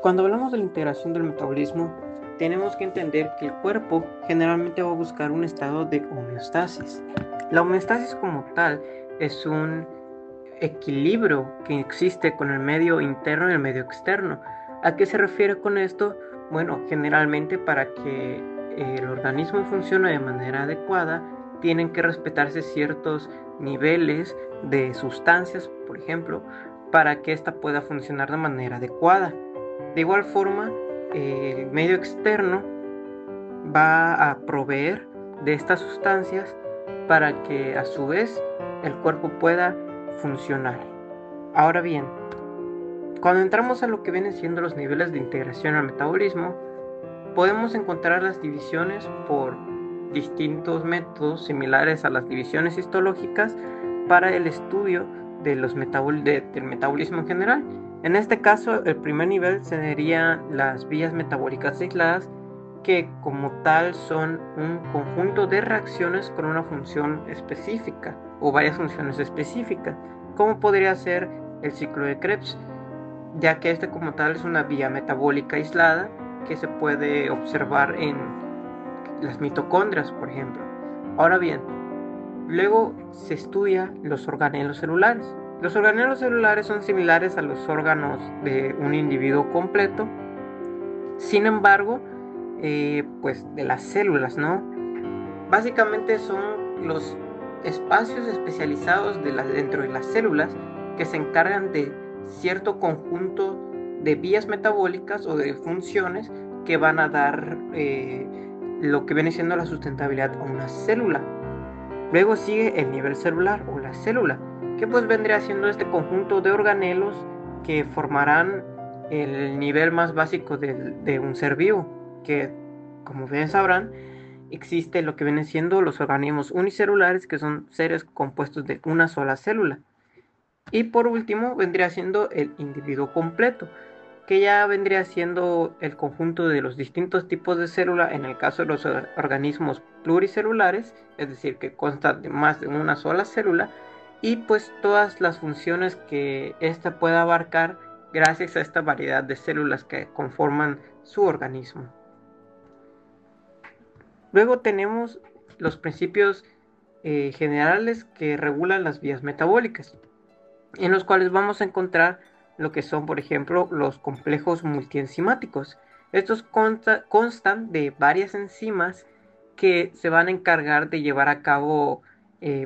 Cuando hablamos de la integración del metabolismo, tenemos que entender que el cuerpo generalmente va a buscar un estado de homeostasis. La homeostasis como tal es un equilibrio que existe con el medio interno y el medio externo. ¿A qué se refiere con esto? Bueno, generalmente para que el organismo funcione de manera adecuada, tienen que respetarse ciertos niveles de sustancias, por ejemplo, para que ésta pueda funcionar de manera adecuada. De igual forma, el medio externo va a proveer de estas sustancias para que a su vez el cuerpo pueda funcionar. Ahora bien, cuando entramos a lo que vienen siendo los niveles de integración al metabolismo, podemos encontrar las divisiones por distintos métodos similares a las divisiones histológicas para el estudio de del metabolismo en general. En este caso, el primer nivel serían las vías metabólicas aisladas, que como tal son un conjunto de reacciones con una función específica o varias funciones específicas, como podría ser el ciclo de Krebs, ya que este como tal es una vía metabólica aislada que se puede observar en las mitocondrias, por ejemplo. Ahora bien, luego se estudia los organelos celulares. Los organelos celulares son similares a los órganos de un individuo completo, sin embargo, pues de las células, ¿no? Básicamente son los espacios especializados dentro de las células que se encargan de cierto conjunto de vías metabólicas o de funciones que van a dar lo que viene siendo la sustentabilidad a una célula. Luego sigue el nivel celular o la célula, que pues vendría siendo este conjunto de organelos que formarán el nivel más básico de un ser vivo, que como bien sabrán, existe lo que vienen siendo los organismos unicelulares, que son seres compuestos de una sola célula. Y por último vendría siendo el individuo completo, que ya vendría siendo el conjunto de los distintos tipos de célula en el caso de los organismos pluricelulares, es decir, que consta de más de una sola célula, y pues todas las funciones que ésta pueda abarcar gracias a esta variedad de células que conforman su organismo. Luego tenemos los principios generales que regulan las vías metabólicas, en los cuales vamos a encontrar lo que son, por ejemplo, los complejos multienzimáticos. Estos constan de varias enzimas que se van a encargar de llevar a cabo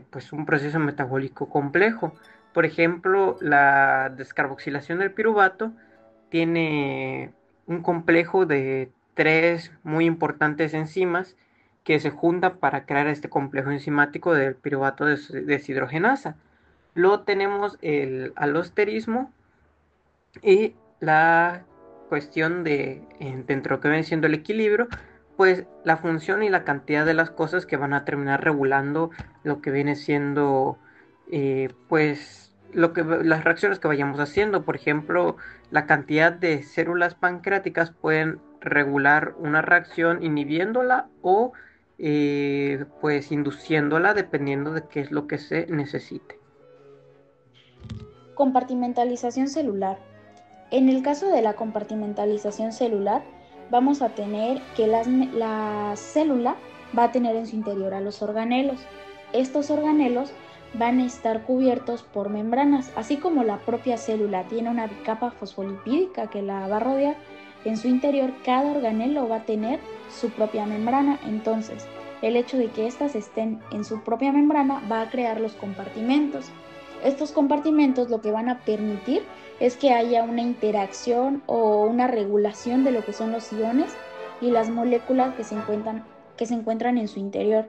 pues un proceso metabólico complejo. Por ejemplo, la descarboxilación del piruvato tiene un complejo de tres muy importantes enzimas que se juntan para crear este complejo enzimático del piruvato deshidrogenasa. Luego tenemos el alosterismo y la cuestión dentro de lo que viene siendo el equilibrio, pues la función y la cantidad de las cosas que van a terminar regulando lo que viene siendo, pues, las reacciones que vayamos haciendo. Por ejemplo, la cantidad de células pancreáticas pueden regular una reacción inhibiéndola o pues induciéndola dependiendo de qué es lo que se necesite. Compartimentalización celular. En el caso de la compartimentalización celular, vamos a tener que la célula va a tener en su interior a los organelos. Estos organelos van a estar cubiertos por membranas, así como la propia célula tiene una bicapa fosfolipídica que la va a rodear. En su interior, cada organelo va a tener su propia membrana. Entonces, el hecho de que éstas estén en su propia membrana va a crear los compartimentos. Estos compartimentos lo que van a permitir es que haya una interacción o una regulación de lo que son los iones y las moléculas que se encuentran en su interior.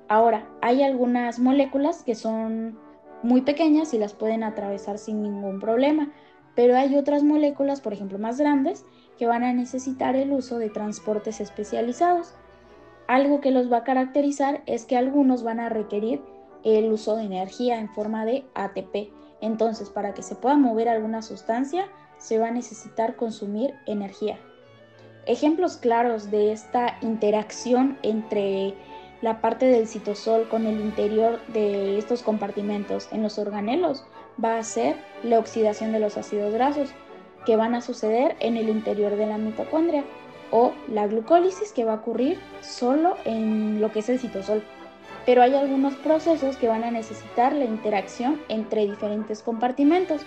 Ahora, hay algunas moléculas que son muy pequeñas y las pueden atravesar sin ningún problema, pero hay otras moléculas, por ejemplo, más grandes, que van a necesitar el uso de transportes especializados. Algo que los va a caracterizar es que algunos van a requerir el uso de energía en forma de ATP. Entonces, para que se pueda mover alguna sustancia, se va a necesitar consumir energía. Ejemplos claros de esta interacción entre la parte del citosol con el interior de estos compartimentos en los organelos va a ser la oxidación de los ácidos grasos. que van a suceder en el interior de la mitocondria, o la glucólisis, que va a ocurrir solo en lo que es el citosol. Pero hay algunos procesos que van a necesitar la interacción entre diferentes compartimentos.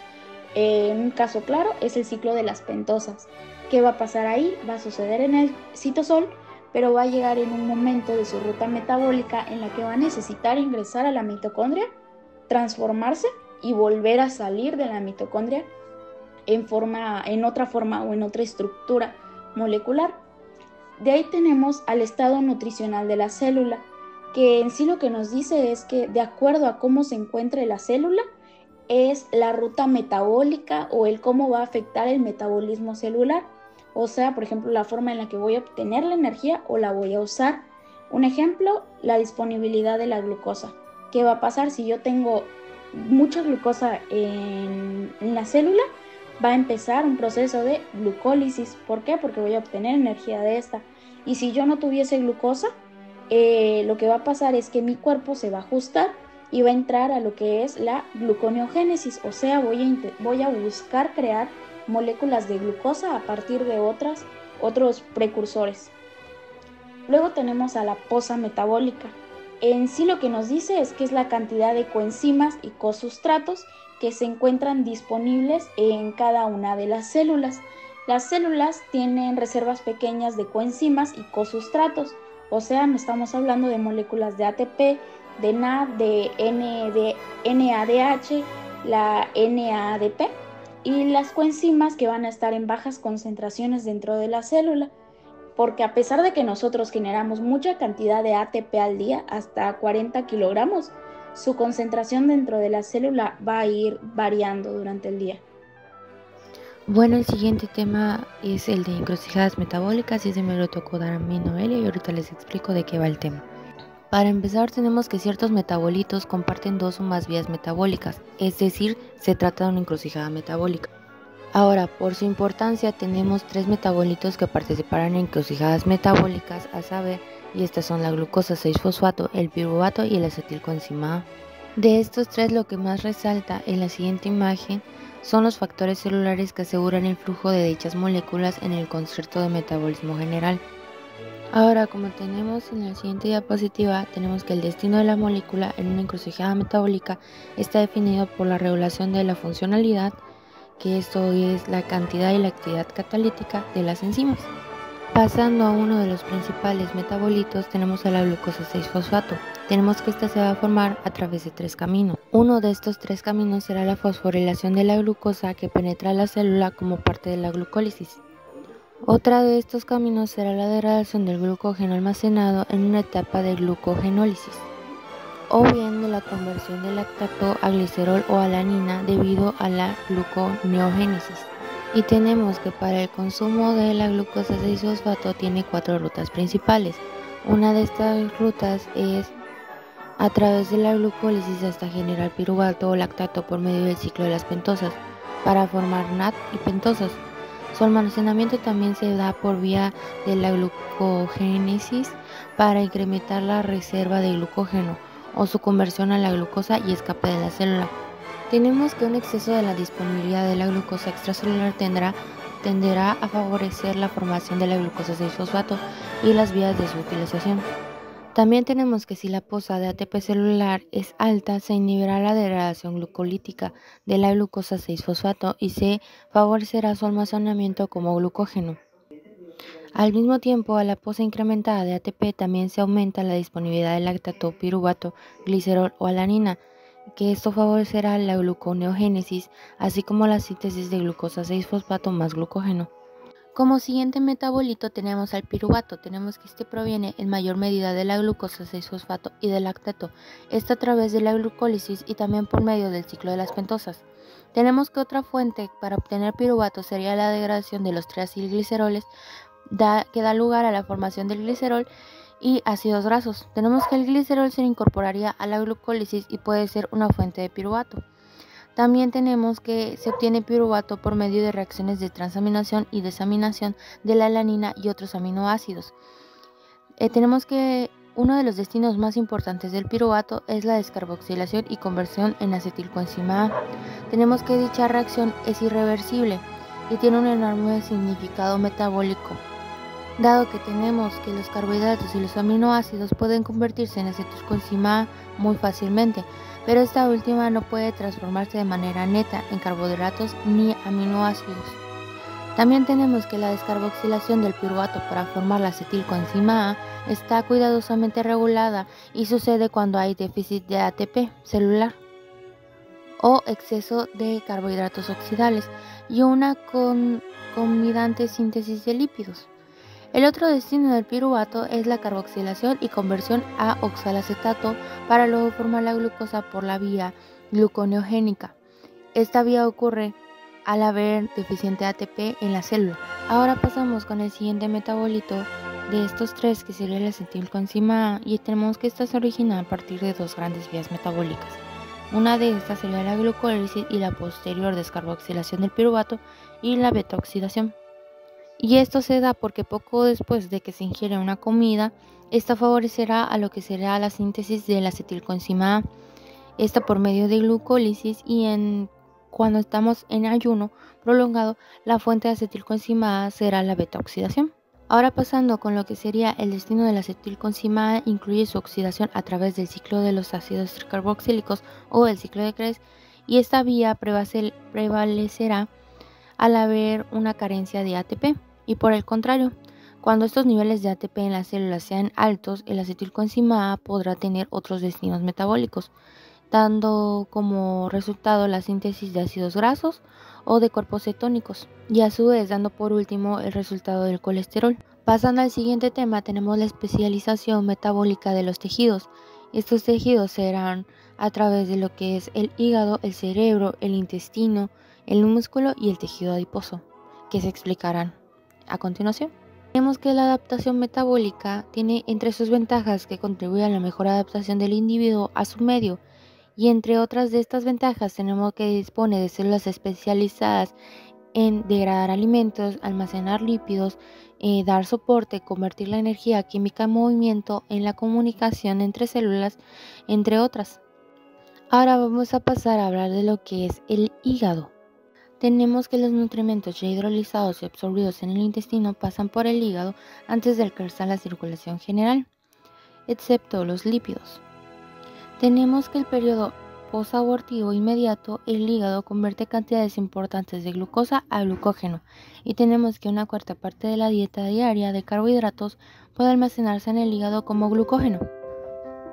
Un caso claro es el ciclo de las pentosas. ¿Qué va a pasar ahí? Va a suceder en el citosol, pero va a llegar en un momento de su ruta metabólica en la que va a necesitar ingresar a la mitocondria, transformarse y volver a salir de la mitocondria en otra forma o en otra estructura molecular. De ahí tenemos al estado nutricional de la célula, que en sí lo que nos dice es que de acuerdo a cómo se encuentre la célula, es la ruta metabólica o el cómo va a afectar el metabolismo celular. O sea, por ejemplo, la forma en la que voy a obtener la energía o la voy a usar. Un ejemplo, la disponibilidad de la glucosa. ¿Qué va a pasar si yo tengo mucha glucosa en la célula? Va a empezar un proceso de glucólisis. ¿Por qué? Porque voy a obtener energía de esta. Y si yo no tuviese glucosa, lo que va a pasar es que mi cuerpo se va a ajustar y va a entrar a lo que es la gluconeogénesis, o sea, voy a buscar crear moléculas de glucosa a partir de otros precursores. Luego tenemos a la posa metabólica. En sí lo que nos dice es que es la cantidad de coenzimas y cosustratos que se encuentran disponibles en cada una de las células. Las células tienen reservas pequeñas de coenzimas y cosustratos, o sea, no estamos hablando de moléculas de ATP, de NAD, de NADH, la NADP y las coenzimas que van a estar en bajas concentraciones dentro de la célula, porque a pesar de que nosotros generamos mucha cantidad de ATP al día, hasta 40 kilogramos, su concentración dentro de la célula va a ir variando durante el día. Bueno, el siguiente tema es el de encrucijadas metabólicas y ese me lo tocó dar a mí, Noelia, y ahorita les explico de qué va el tema. Para empezar, tenemos que ciertos metabolitos comparten dos o más vías metabólicas, es decir, se trata de una encrucijada metabólica. Ahora, por su importancia, tenemos tres metabolitos que participarán en encrucijadas metabólicas, a saber, y estas son la glucosa 6-fosfato, el piruvato y el acetilcoenzima A. De estos tres, lo que más resalta en la siguiente imagen son los factores celulares que aseguran el flujo de dichas moléculas en el concepto de metabolismo general. Ahora, como tenemos en la siguiente diapositiva, tenemos que el destino de la molécula en una encrucijada metabólica está definido por la regulación de la funcionalidad, que esto es la cantidad y la actividad catalítica de las enzimas. Pasando a uno de los principales metabolitos, tenemos a la glucosa 6-fosfato. Tenemos que esta se va a formar a través de tres caminos. Uno de estos tres caminos será la fosforilación de la glucosa que penetra la célula como parte de la glucólisis. Otra de estos caminos será la degradación del glucógeno almacenado en una etapa de glucogenólisis, o bien de la conversión del lactato a glicerol o alanina debido a la gluconeogénesis. Y tenemos que para el consumo de la glucosa 6-fosfato tiene cuatro rutas principales. Una de estas rutas es a través de la glucólisis hasta generar piruvato o lactato por medio del ciclo de las pentosas para formar NAD y pentosas. Su almacenamiento también se da por vía de la glucogénesis para incrementar la reserva de glucógeno o su conversión a la glucosa y escape de la célula. Tenemos que un exceso de la disponibilidad de la glucosa extracelular tenderá a favorecer la formación de la glucosa 6-fosfato y las vías de su utilización. También tenemos que si la posa de ATP celular es alta, se inhibirá la degradación glucolítica de la glucosa 6-fosfato y se favorecerá su almacenamiento como glucógeno. Al mismo tiempo, a la posa incrementada de ATP también se aumenta la disponibilidad de lactato, piruvato, glicerol o alanina, que esto favorecerá la gluconeogénesis, así como la síntesis de glucosa 6-fosfato más glucógeno. Como siguiente metabolito tenemos al piruvato. Tenemos que este proviene en mayor medida de la glucosa 6-fosfato y del lactato, esto a través de la glucólisis y también por medio del ciclo de las pentosas. Tenemos que otra fuente para obtener piruvato sería la degradación de los triacilgliceroles, que da lugar a la formación del glicerol y ácidos grasos. Tenemos que el glicerol se incorporaría a la glucólisis y puede ser una fuente de piruvato. También tenemos que se obtiene piruvato por medio de reacciones de transaminación y desaminación de la alanina y otros aminoácidos. Tenemos que uno de los destinos más importantes del piruvato es la descarboxilación y conversión en acetilcoenzima A. Tenemos que dicha reacción es irreversible y tiene un enorme significado metabólico, dado que tenemos que los carbohidratos y los aminoácidos pueden convertirse en acetilcoenzima A muy fácilmente, pero esta última no puede transformarse de manera neta en carbohidratos ni aminoácidos. También tenemos que la descarboxilación del piruvato para formar la acetilcoenzima A está cuidadosamente regulada y sucede cuando hay déficit de ATP celular o exceso de carbohidratos oxidables y una concomitante síntesis de lípidos. El otro destino del piruvato es la carboxilación y conversión a oxalacetato para luego formar la glucosa por la vía gluconeogénica. Esta vía ocurre al haber deficiente ATP en la célula. Ahora pasamos con el siguiente metabolito de estos tres, que sería la acetilcoenzima A, y tenemos que esta se origina a partir de dos grandes vías metabólicas. Una de estas sería la glucólisis y la posterior descarboxilación del piruvato y la beta-oxidación. Y esto se da porque poco después de que se ingiere una comida, esta favorecerá a lo que será la síntesis de la acetilcoenzima A, esta por medio de glucólisis, y cuando estamos en ayuno prolongado, la fuente de acetilcoenzima A será la beta-oxidación. Ahora pasando con lo que sería el destino de la acetilcoenzima A, incluye su oxidación a través del ciclo de los ácidos tricarboxílicos o el ciclo de Krebs, y esta vía prevalecerá al haber una carencia de ATP. Y por el contrario, cuando estos niveles de ATP en las células sean altos, el acetilcoenzima A podrá tener otros destinos metabólicos, dando como resultado la síntesis de ácidos grasos o de cuerpos cetónicos, y a su vez dando por último el resultado del colesterol. Pasando al siguiente tema, tenemos la especialización metabólica de los tejidos. Estos tejidos serán a través de lo que es el hígado, el cerebro, el intestino, el músculo y el tejido adiposo, que se explicarán a continuación. Vemos que la adaptación metabólica tiene entre sus ventajas que contribuye a la mejor adaptación del individuo a su medio, y entre otras de estas ventajas tenemos que dispone de células especializadas en degradar alimentos, almacenar lípidos, dar soporte, convertir la energía química en movimiento, en la comunicación entre células, entre otras. Ahora vamos a pasar a hablar de lo que es el hígado. Tenemos que los nutrimentos ya hidrolizados y absorbidos en el intestino pasan por el hígado antes de alcanzar la circulación general, excepto los lípidos. Tenemos que el periodo posabortivo inmediato, el hígado convierte cantidades importantes de glucosa a glucógeno, y tenemos que una cuarta parte de la dieta diaria de carbohidratos puede almacenarse en el hígado como glucógeno.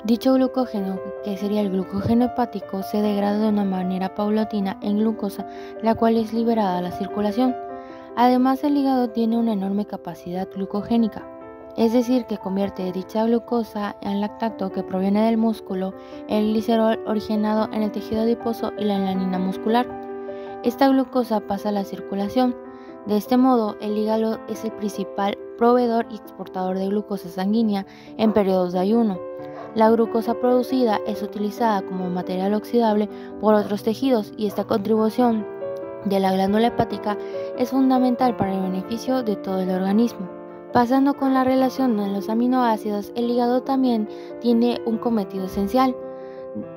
Dicho glucógeno, que sería el glucógeno hepático, se degrada de una manera paulatina en glucosa, la cual es liberada a la circulación. Además, el hígado tiene una enorme capacidad glucogénica, es decir, que convierte dicha glucosa en lactato, que proviene del músculo, el glicerol originado en el tejido adiposo y la melanina muscular. Esta glucosa pasa a la circulación. De este modo, el hígado es el principal proveedor y exportador de glucosa sanguínea en periodos de ayuno. La glucosa producida es utilizada como material oxidable por otros tejidos, y esta contribución de la glándula hepática es fundamental para el beneficio de todo el organismo. Pasando con la relación de los aminoácidos, el hígado también tiene un cometido esencial,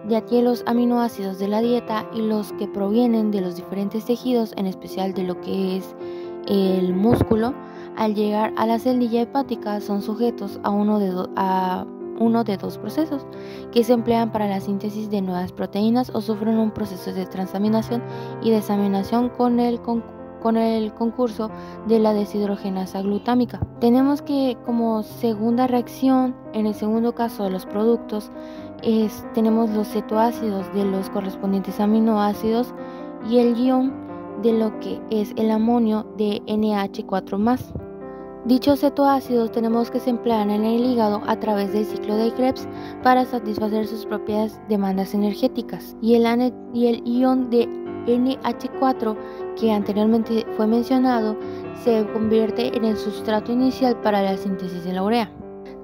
ya que los aminoácidos de la dieta y los que provienen de los diferentes tejidos, en especial de lo que es el músculo, al llegar a la celdilla hepática son sujetos a uno de dos procesos que se emplean para la síntesis de nuevas proteínas o sufren un proceso de transaminación y desaminación con el concurso de la deshidrogenasa glutámica. Tenemos que como segunda reacción, en el segundo caso de los productos, tenemos los cetoácidos de los correspondientes aminoácidos y el guión de lo que es el amonio de NH4+. Dichos cetoácidos tenemos que se emplean en el hígado a través del ciclo de Krebs para satisfacer sus propias demandas energéticas, y el ion de NH4 que anteriormente fue mencionado se convierte en el sustrato inicial para la síntesis de la urea.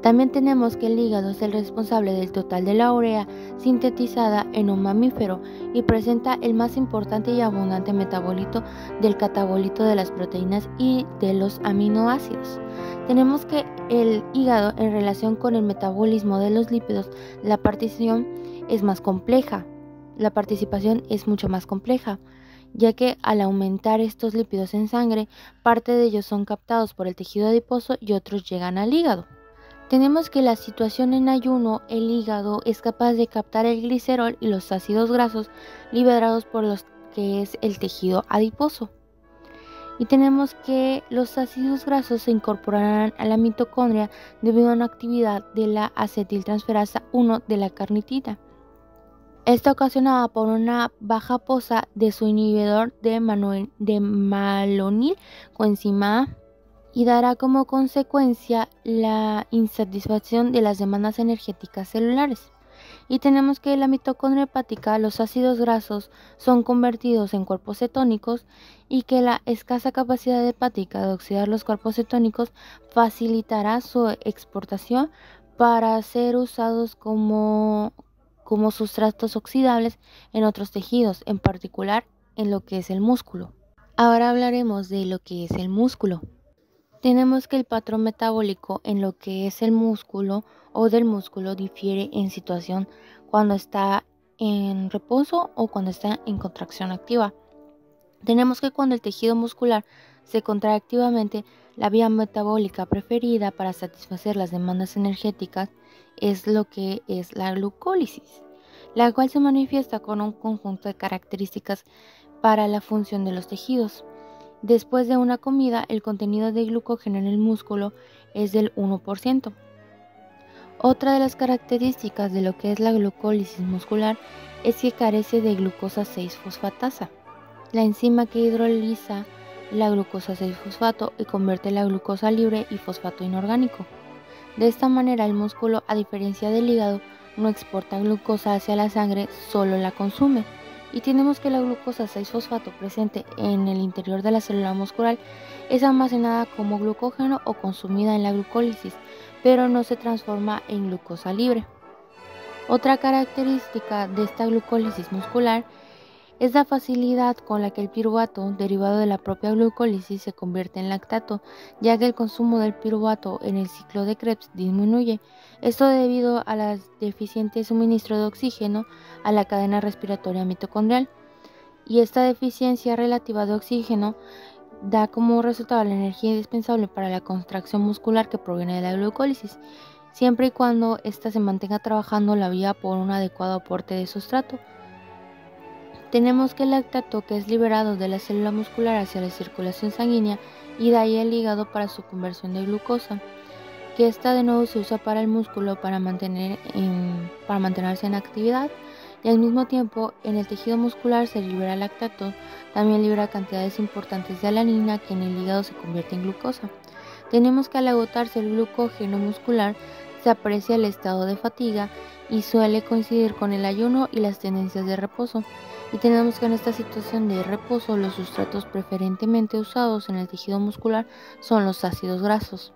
También tenemos que el hígado es el responsable del total de la urea sintetizada en un mamífero y presenta el más importante y abundante metabolito del catabolito de las proteínas y de los aminoácidos. Tenemos que el hígado, en relación con el metabolismo de los lípidos, la participación es mucho más compleja, ya que al aumentar estos lípidos en sangre, parte de ellos son captados por el tejido adiposo y otros llegan al hígado. Tenemos que la situación en ayuno, el hígado es capaz de captar el glicerol y los ácidos grasos liberados por los que es el tejido adiposo. Y tenemos que los ácidos grasos se incorporarán a la mitocondria debido a una actividad de la acetiltransferasa 1 de la carnitina. Está ocasionada por una baja posa de su inhibidor de malonil coenzima A y dará como consecuencia la insatisfacción de las demandas energéticas celulares. Y tenemos que en la mitocondria hepática los ácidos grasos son convertidos en cuerpos cetónicos y que la escasa capacidad hepática de oxidar los cuerpos cetónicos facilitará su exportación para ser usados como sustratos oxidables en otros tejidos, en particular en lo que es el músculo. Ahora hablaremos de lo que es el músculo. Tenemos que el patrón metabólico en lo que es el músculo o del músculo difiere en situación cuando está en reposo o cuando está en contracción activa. Tenemos que cuando el tejido muscular se contrae activamente, la vía metabólica preferida para satisfacer las demandas energéticas es lo que es la glucólisis, la cual se manifiesta con un conjunto de características para la función de los tejidos. Después de una comida, el contenido de glucógeno en el músculo es del 1%. Otra de las características de lo que es la glucólisis muscular es que carece de glucosa 6-fosfatasa, la enzima que hidroliza la glucosa 6-fosfato y convierte la glucosa libre y fosfato inorgánico. De esta manera, el músculo, a diferencia del hígado, no exporta glucosa hacia la sangre, solo la consume. Y tenemos que la glucosa 6-fosfato presente en el interior de la célula muscular es almacenada como glucógeno o consumida en la glucólisis, pero no se transforma en glucosa libre. Otra característica de esta glucólisis muscular es la facilidad con la que el piruvato, derivado de la propia glucólisis, se convierte en lactato, ya que el consumo del piruvato en el ciclo de Krebs disminuye. Esto debido a la deficiente suministro de oxígeno a la cadena respiratoria mitocondrial. Y esta deficiencia relativa de oxígeno da como resultado la energía indispensable para la contracción muscular que proviene de la glucólisis, siempre y cuando ésta se mantenga trabajando la vía por un adecuado aporte de sustrato. Tenemos que el lactato, que es liberado de la célula muscular hacia la circulación sanguínea y de ahí al hígado para su conversión de glucosa, que esta de nuevo se usa para el músculo para mantenerse en actividad, y al mismo tiempo en el tejido muscular se libera lactato, también libera cantidades importantes de alanina que en el hígado se convierte en glucosa. Tenemos que al agotarse el glucógeno muscular se aprecia el estado de fatiga y suele coincidir con el ayuno y las tendencias de reposo. Y tenemos que en esta situación de reposo los sustratos preferentemente usados en el tejido muscular son los ácidos grasos.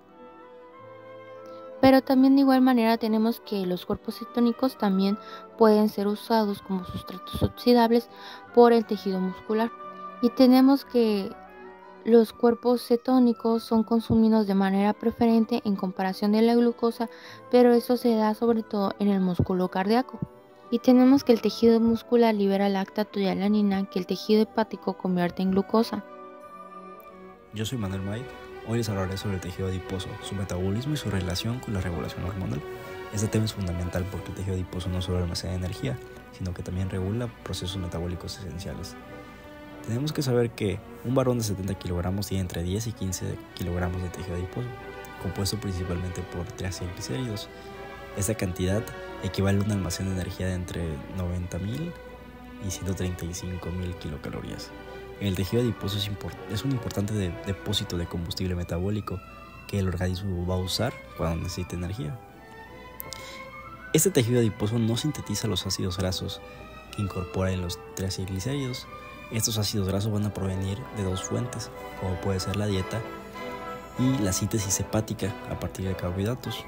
Pero también de igual manera tenemos que los cuerpos cetónicos también pueden ser usados como sustratos oxidables por el tejido muscular. Y tenemos que los cuerpos cetónicos son consumidos de manera preferente en comparación de la glucosa, pero eso se da sobre todo en el músculo cardíaco. Y tenemos que el tejido muscular libera lactato y alanina que el tejido hepático convierte en glucosa. Yo soy Manuel May. Hoy les hablaré sobre el tejido adiposo, su metabolismo y su relación con la regulación hormonal. Este tema es fundamental porque el tejido adiposo no solo almacena energía, sino que también regula procesos metabólicos esenciales. Tenemos que saber que un varón de 70 kilogramos tiene entre 10 y 15 kilogramos de tejido adiposo, compuesto principalmente por triacilglicéridos. Esta cantidad equivale a un almacén de energía de entre 90.000 y 135.000 kilocalorías. El tejido adiposo es un importante depósito de combustible metabólico que el organismo va a usar cuando necesite energía. Este tejido adiposo no sintetiza los ácidos grasos que incorpora en los triacilglicéridos. Estos ácidos grasos van a provenir de dos fuentes, como puede ser la dieta y la síntesis hepática a partir de carbohidratos.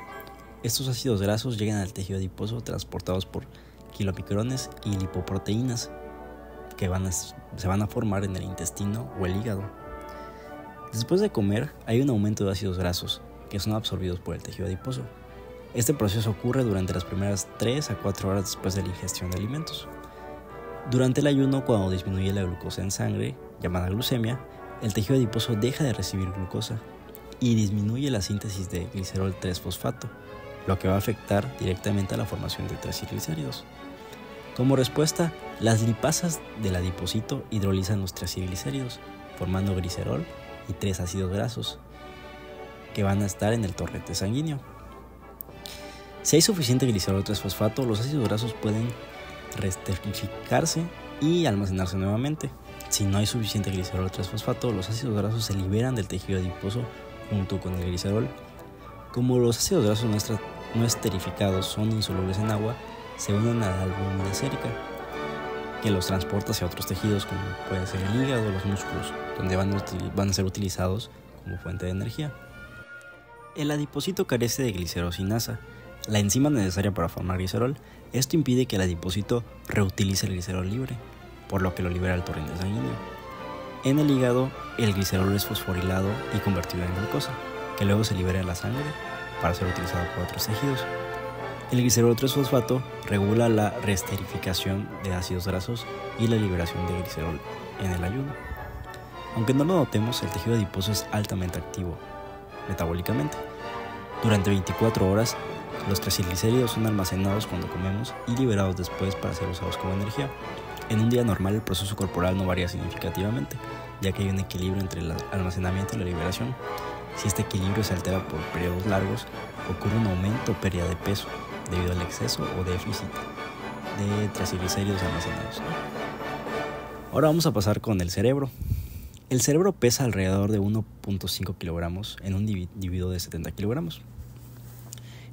Estos ácidos grasos llegan al tejido adiposo transportados por kilomicrones y lipoproteínas que se van a formar en el intestino o el hígado. Después de comer hay un aumento de ácidos grasos que son absorbidos por el tejido adiposo. Este proceso ocurre durante las primeras 3 a 4 horas después de la ingestión de alimentos. Durante el ayuno, cuando disminuye la glucosa en sangre, llamada glucemia, el tejido adiposo deja de recibir glucosa y disminuye la síntesis de glicerol 3-fosfato, lo que va a afectar directamente a la formación de triglicéridos. Como respuesta, las lipasas del adipocito hidrolizan los triglicéridos, formando glicerol y 3 ácidos grasos, que van a estar en el torrente sanguíneo. Si hay suficiente glicerol 3-fosfato, los ácidos grasos pueden reesterificarse y almacenarse nuevamente. Si no hay suficiente glicerol 3-fosfato, los ácidos grasos se liberan del tejido adiposo junto con el glicerol. Como los ácidos grasos no esterificados son insolubles en agua, se unen a la albúmina sérica, que los transporta hacia otros tejidos como puede ser el hígado o los músculos, donde van a ser utilizados como fuente de energía. El adipocito carece de glicerosinasa, la enzima necesaria para formar glicerol. Esto impide que el adipocito reutilice el glicerol libre, por lo que lo libera al torrente sanguíneo. En el hígado, el glicerol es fosforilado y convertido en glucosa, que luego se libera en la sangre para ser utilizado por otros tejidos. El glicerol 3-fosfato regula la reesterificación de ácidos grasos y la liberación de glicerol en el ayuno. Aunque no lo notemos, el tejido adiposo es altamente activo metabólicamente. Durante 24 horas, los triglicéridos son almacenados cuando comemos y liberados después para ser usados como energía. En un día normal, el proceso corporal no varía significativamente, ya que hay un equilibrio entre el almacenamiento y la liberación. Si este equilibrio se altera por periodos largos, ocurre un aumento o pérdida de peso debido al exceso o déficit de triglicéridos almacenados. Ahora vamos a pasar con el cerebro. El cerebro pesa alrededor de 1.5 kilogramos en un individuo de 70 kilogramos.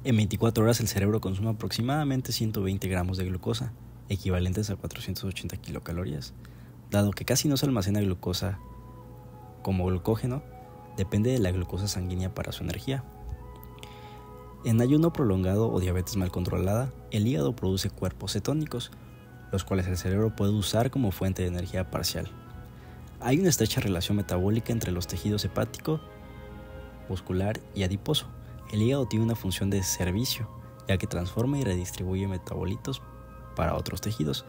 En 24 horas el cerebro consume aproximadamente 120 gramos de glucosa, equivalentes a 480 kilocalorías. Dado que casi no se almacena glucosa como glucógeno, depende de la glucosa sanguínea para su energía. En ayuno prolongado o diabetes mal controlada, el hígado produce cuerpos cetónicos, los cuales el cerebro puede usar como fuente de energía parcial. Hay una estrecha relación metabólica entre los tejidos hepático, muscular y adiposo. El hígado tiene una función de servicio, ya que transforma y redistribuye metabolitos para otros tejidos.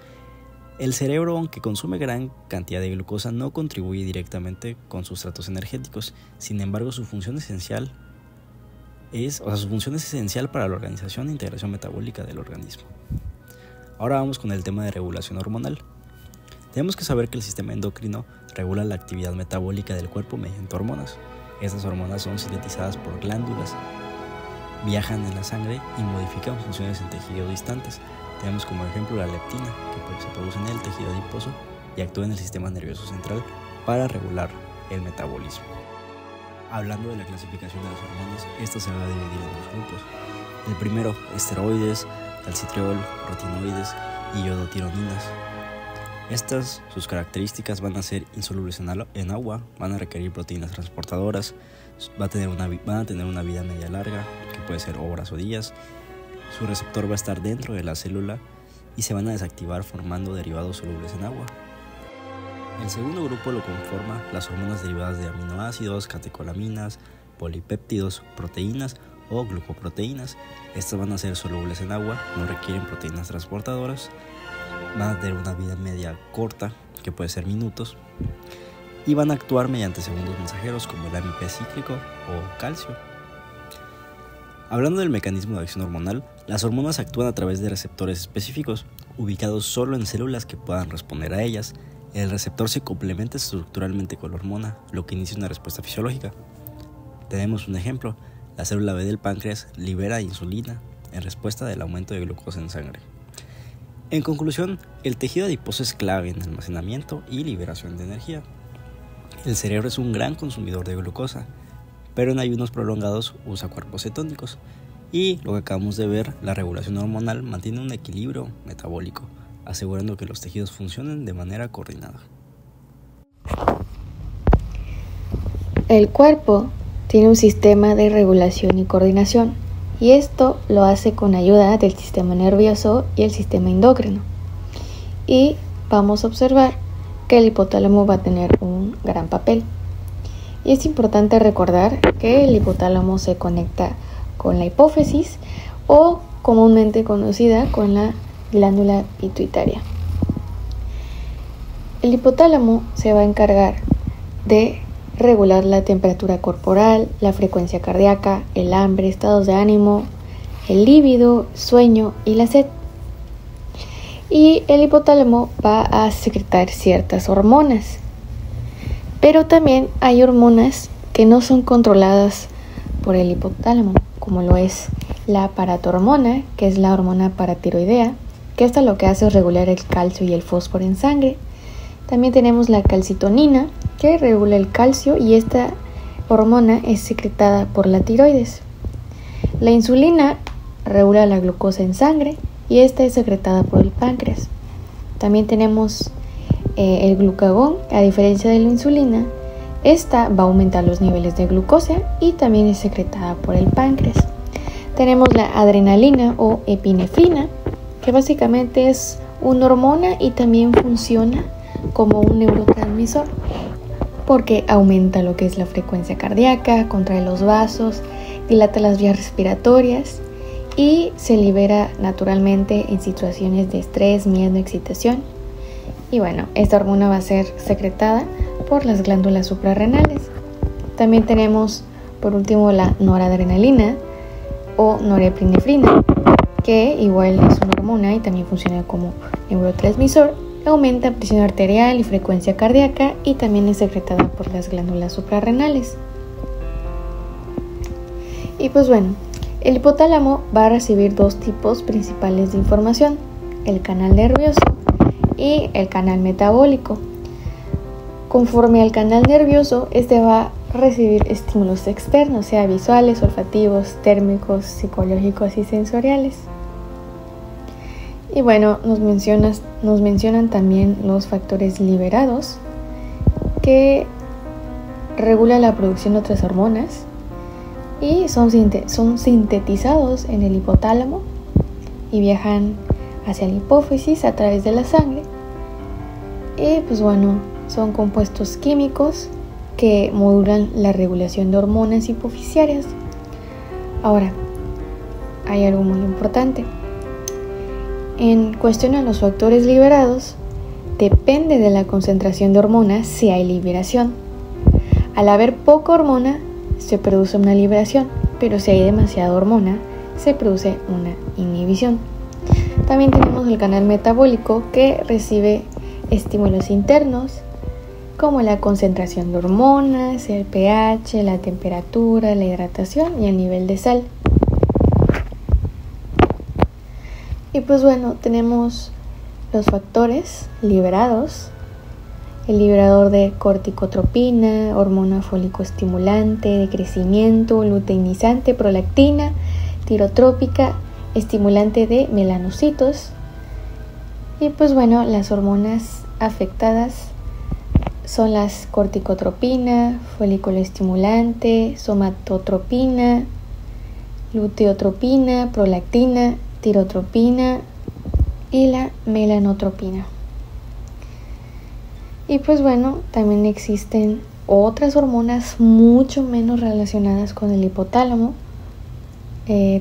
El cerebro, aunque consume gran cantidad de glucosa, no contribuye directamente con sustratos energéticos. Sin embargo, su función es esencial para la organización e integración metabólica del organismo. Ahora vamos con el tema de regulación hormonal. Tenemos que saber que el sistema endocrino regula la actividad metabólica del cuerpo mediante hormonas. Estas hormonas son sintetizadas por glándulas, viajan en la sangre y modifican funciones en tejidos distantes. Tenemos como ejemplo la leptina, que se produce en el tejido adiposo y actúa en el sistema nervioso central para regular el metabolismo. Hablando de la clasificación de las hormonas, esta se va a dividir en dos grupos. El primero, esteroides, calcitriol, retinoides y iodotironinas. Sus características van a ser insolubles en agua, van a requerir proteínas transportadoras, van a tener una vida media larga, que puede ser horas o días. Su receptor va a estar dentro de la célula y se van a desactivar formando derivados solubles en agua. El segundo grupo lo conforma las hormonas derivadas de aminoácidos, catecolaminas, polipéptidos, proteínas o glucoproteínas. Estas van a ser solubles en agua, no requieren proteínas transportadoras, van a tener una vida media corta, que puede ser minutos, y van a actuar mediante segundos mensajeros como el AMP cíclico o calcio. Hablando del mecanismo de acción hormonal, las hormonas actúan a través de receptores específicos, ubicados solo en células que puedan responder a ellas. El receptor se complementa estructuralmente con la hormona, lo que inicia una respuesta fisiológica. Tenemos un ejemplo: la célula B del páncreas libera insulina en respuesta del aumento de glucosa en sangre. En conclusión, el tejido adiposo es clave en almacenamiento y liberación de energía. El cerebro es un gran consumidor de glucosa, pero en ayunos prolongados usa cuerpos cetónicos. Y lo que acabamos de ver, la regulación hormonal mantiene un equilibrio metabólico, asegurando que los tejidos funcionen de manera coordinada. El cuerpo tiene un sistema de regulación y coordinación, y esto lo hace con ayuda del sistema nervioso y el sistema endocrino. Y vamos a observar que el hipotálamo va a tener un gran papel. Y es importante recordar que el hipotálamo se conecta con la hipófisis, o comúnmente conocida con la glándula pituitaria. El hipotálamo se va a encargar de regular la temperatura corporal, la frecuencia cardíaca, el hambre, estados de ánimo, el líbido, sueño y la sed. Y el hipotálamo va a secretar ciertas hormonas. Pero también hay hormonas que no son controladas por el hipotálamo, como lo es la paratormona, que es la hormona paratiroidea, que esta lo que hace es regular el calcio y el fósforo en sangre. También tenemos la calcitonina, que regula el calcio y esta hormona es secretada por la tiroides. La insulina regula la glucosa en sangre y esta es secretada por el páncreas. También tenemos el glucagón, a diferencia de la insulina, esta va a aumentar los niveles de glucosa y también es secretada por el páncreas. Tenemos la adrenalina o epinefrina, que básicamente es una hormona y también funciona como un neurotransmisor porque aumenta lo que es la frecuencia cardíaca, contrae los vasos, dilata las vías respiratorias y se libera naturalmente en situaciones de estrés, miedo, excitación. Y bueno, esta hormona va a ser secretada por las glándulas suprarrenales. También tenemos por último la noradrenalina o norepinefrina, que igual es una hormona y también funciona como neurotransmisor. Aumenta presión arterial y frecuencia cardíaca y también es secretada por las glándulas suprarrenales. Y pues bueno, el hipotálamo va a recibir dos tipos principales de información: el canal nervioso y el canal metabólico. Conforme al canal nervioso, este va a recibir estímulos externos, sea visuales, olfativos, térmicos, psicológicos y sensoriales. Y bueno, nos mencionan también los factores liberados, que regulan la producción de otras hormonas y son sintetizados en el hipotálamo y viajan hacia la hipófisis a través de la sangre. Y pues bueno, son compuestos químicos que modulan la regulación de hormonas hipofisiarias. Ahora, hay algo muy importante. En cuestión a los factores liberados, depende de la concentración de hormonas si hay liberación. Al haber poca hormona, se produce una liberación, pero si hay demasiada hormona, se produce una inhibición. También tenemos el canal metabólico, que recibe estímulos internos, como la concentración de hormonas, el pH, la temperatura, la hidratación y el nivel de sal. Y pues bueno, tenemos los factores liberados: el liberador de corticotropina, hormona fólico-estimulante, de crecimiento, luteinizante, prolactina, tirotrópica, estimulante de melanocitos. Y pues bueno, las hormonas afectadas son las corticotropina, folículo estimulante, somatotropina, luteotropina, prolactina, tirotropina y la melanotropina. Y pues bueno, también existen otras hormonas mucho menos relacionadas con el hipotálamo,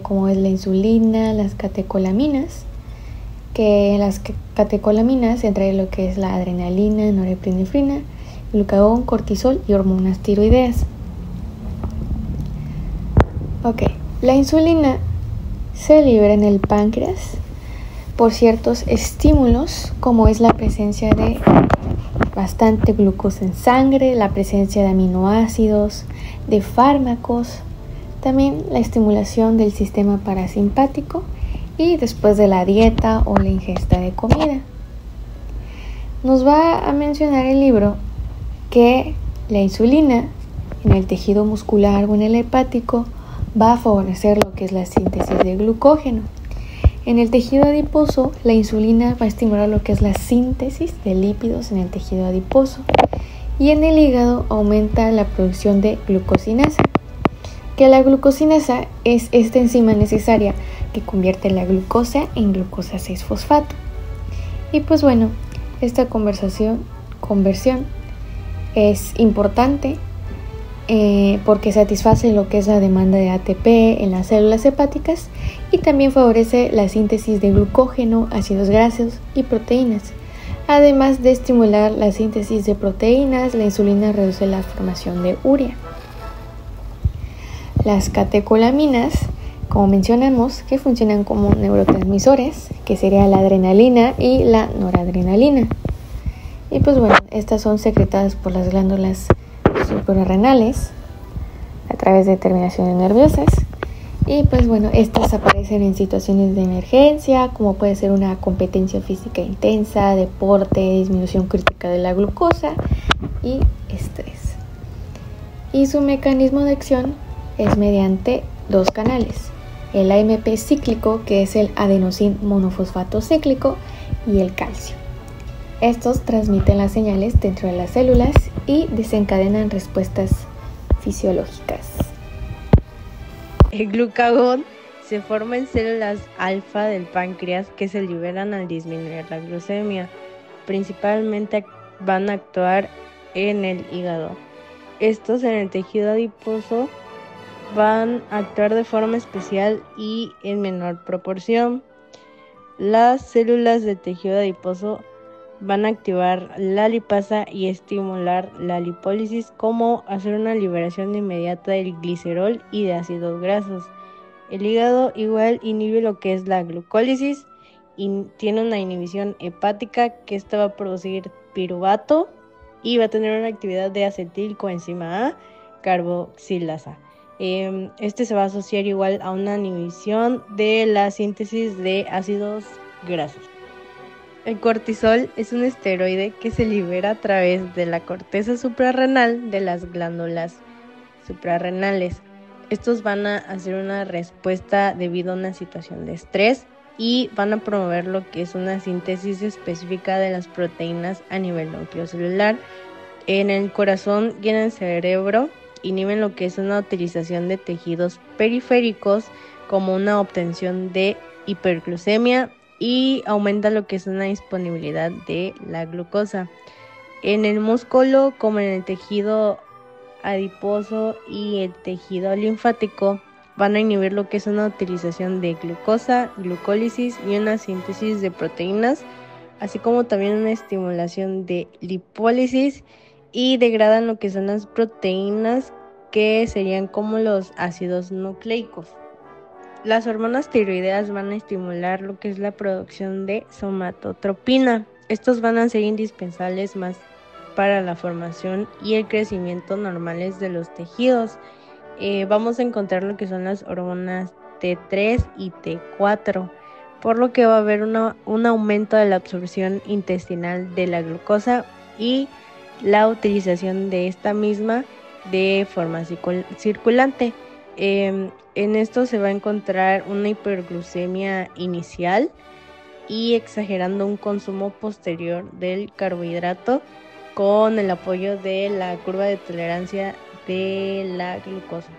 como es la insulina, las catecolaminas, que las catecolaminas entre lo que es la adrenalina, norepinefrina, glucagón, cortisol y hormonas tiroideas. Ok, la insulina se libera en el páncreas por ciertos estímulos, como es la presencia de bastante glucosa en sangre, la presencia de aminoácidos, de fármacos, también la estimulación del sistema parasimpático y después de la dieta o la ingesta de comida. Nos va a mencionar el libro que la insulina en el tejido muscular o en el hepático va a favorecer lo que es la síntesis de glucógeno. En el tejido adiposo, la insulina va a estimular lo que es la síntesis de lípidos en el tejido adiposo. Y en el hígado aumenta la producción de glucosinasa, que la glucosinasa es esta enzima necesaria que convierte la glucosa en glucosa 6-fosfato. Y pues bueno, esta conversión es importante porque satisface lo que es la demanda de ATP en las células hepáticas y también favorece la síntesis de glucógeno, ácidos grasos y proteínas. además de estimular la síntesis de proteínas. La insulina reduce la formación de urea. Las catecolaminas, como mencionamos, que funcionan como neurotransmisores, que sería la adrenalina y la noradrenalina. Y pues bueno, estas son secretadas por las glándulas suprarrenales a través de terminaciones nerviosas. Y pues bueno, estas aparecen en situaciones de emergencia, como puede ser una competencia física intensa, deporte, disminución crítica de la glucosa y estrés. Y su mecanismo de acción es mediante dos canales: el AMP cíclico, que es el adenosín monofosfato cíclico, y el calcio. Estos transmiten las señales dentro de las células y desencadenan respuestas fisiológicas. El glucagón se forma en células alfa del páncreas que se liberan al disminuir la glucemia. Principalmente van a actuar en el hígado. Estos en el tejido adiposo van a actuar de forma especial y en menor proporción. Las células del tejido adiposo van a activar la lipasa y estimular la lipólisis, como hacer una liberación inmediata del glicerol y de ácidos grasos. El hígado igual inhibe lo que es la glucólisis y tiene una inhibición hepática, que esta va a producir piruvato y va a tener una actividad de acetilcoenzima A carboxilasa. Este se va a asociar igual a una inhibición de la síntesis de ácidos grasos. El cortisol es un esteroide que se libera a través de la corteza suprarrenal de las glándulas suprarrenales. Estos van a hacer una respuesta debido a una situación de estrés y van a promover lo que es una síntesis específica de las proteínas a nivel nucleocelular. En el corazón y en el cerebro inhiben lo que es una utilización de tejidos periféricos, como una obtención de hiperglucemia, y aumenta lo que es una disponibilidad de la glucosa. En el músculo, como en el tejido adiposo y el tejido linfático, van a inhibir lo que es una utilización de glucosa, glucólisis y una síntesis de proteínas, así como también una estimulación de lipólisis, y degradan lo que son las proteínas, que serían como los ácidos nucleicos. Las hormonas tiroideas van a estimular lo que es la producción de somatotropina. Estos van a ser indispensables más para la formación y el crecimiento normales de los tejidos. Vamos a encontrar lo que son las hormonas T3 y T4, por lo que va a haber un aumento de la absorción intestinal de la glucosa y la utilización de esta misma de forma circulante. En esto se va a encontrar una hiperglucemia inicial y exagerando un consumo posterior del carbohidrato, con el apoyo de la curva de tolerancia de la glucosa.